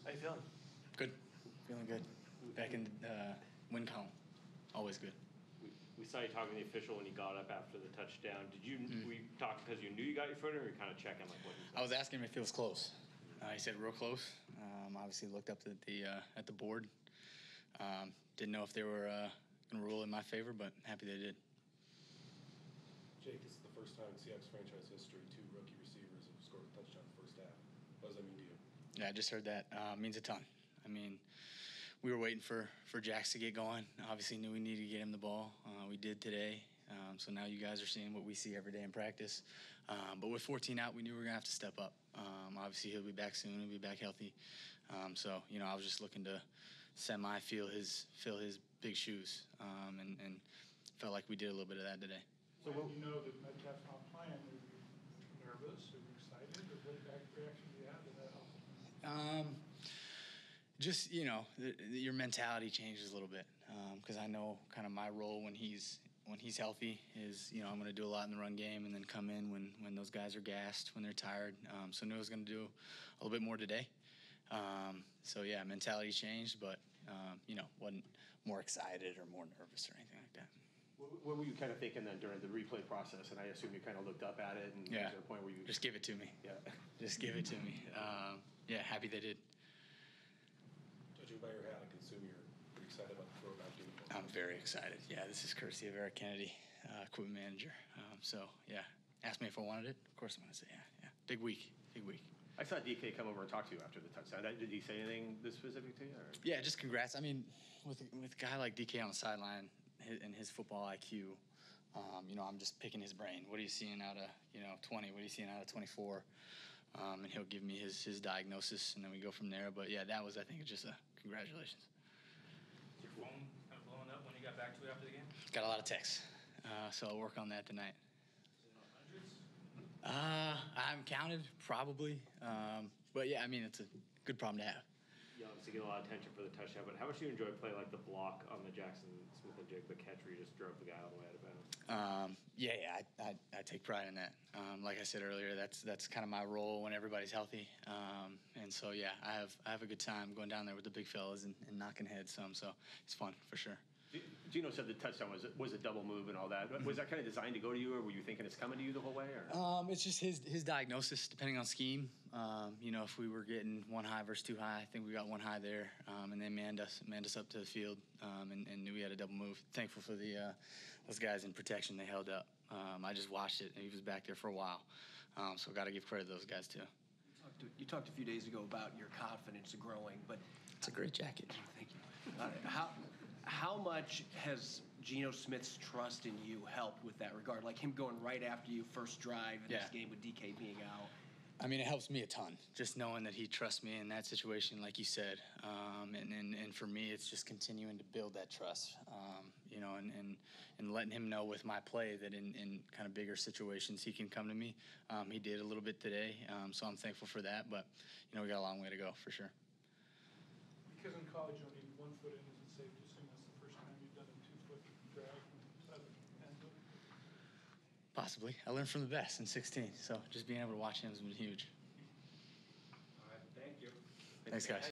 How you feeling? Good. Feeling good. Back in win column. Always good. We saw you talking to the official when you got up after the touchdown. Did you we talked because you knew you got your foot, or were you kind of checking like what? I was asking him if it was close. He said real close. Obviously looked up at the board. Didn't know if they were going to rule in my favor, but happy they did. Jake, this is the first time in Seahawks franchise history 2 rookie receivers have scored a touchdown in the first half. What does that mean to you? Yeah, I just heard that. Means a ton. I mean, we were waiting for Jax to get going. Obviously knew we needed to get him the ball. We did today. So now you guys are seeing what we see every day in practice. But with 14 out, we knew we were going to have to step up. Obviously, he'll be back soon. He'll be back healthy. So, I was just looking to fill his big shoes and felt like we did a little bit of that today. So when you know that Metcalf's not playing, are you nervous? Are you excited? Or what reaction do you have to that? Just, your mentality changes a little bit because I know kind of my role when he's healthy is, I'm going to do a lot in the run game and then come in when those guys are gassed, when they're tired. So I knew I was going to do a little bit more today. So, yeah, mentality changed, but, wasn't more excited or more nervous or anything like that. What were you kind of thinking then during the replay process? And I assume you kind of looked up at it and was there a point where you... Just give it to me. Yeah. Just give it to me. Happy they did. Judging by your hat, I can assume you're pretty excited about the throwback uniform. I'm very excited. Yeah, this is courtesy of Eric Kennedy, equipment manager. Asked me if I wanted it. Of course I'm going to say yeah. Big week. I saw DK come over and talk to you after the touchdown. Did he say anything this specific to you? Or? Yeah, just congrats. I mean, with a guy like DK on the sideline and his football IQ, I'm just picking his brain. What are you seeing out of 20? What are you seeing out of 24? And he'll give me his diagnosis, and then we go from there. But, yeah, that was, I think, just a congratulations. Is your phone kind of blowing up when you got back to it after the game? Got a lot of texts, so I'll work on that tonight. Is it hundreds? I haven't counted, probably. But, yeah, I mean, it's a good problem to have. You obviously get a lot of attention for the touchdown, but how much do you enjoy playing like the block on the Jaxon Smith-Njigba catch where you just drove the guy all the way out of bounds? I take pride in that. Like I said earlier, that's kind of my role when everybody's healthy. And so I have a good time going down there with the big fellas and knocking heads some. So it's fun for sure. Gino said the touchdown was a double move and all that. Was that kind of designed to go to you, or were you thinking it's coming to you the whole way? Or? It's just his diagnosis, depending on scheme. If we were getting one high versus two high, I think we got one high there, and they manned us up to the field and knew we had a double move. Thankful for those guys in protection. They held up. I just watched it, and he was back there for a while. So got to give credit to those guys too. You talked a few days ago about your confidence growing, but it's a great jacket. Thank you. How much has Geno Smith's trust in you helped with that regard? Like him going right after you first drive in this game with DK being out. I mean, it helps me a ton, just knowing that he trusts me in that situation, like you said. And for me, it's just continuing to build that trust, and letting him know with my play that in kind of bigger situations he can come to me. He did a little bit today, so I'm thankful for that. But, we got a long way to go for sure. Because in college you only need 1 foot in, is it safe to assume that's the first time you've done a 2-foot drag from the end zone? Possibly. I learned from the best in 16, so just being able to watch him has been huge. All right, thank you. Thanks, guys.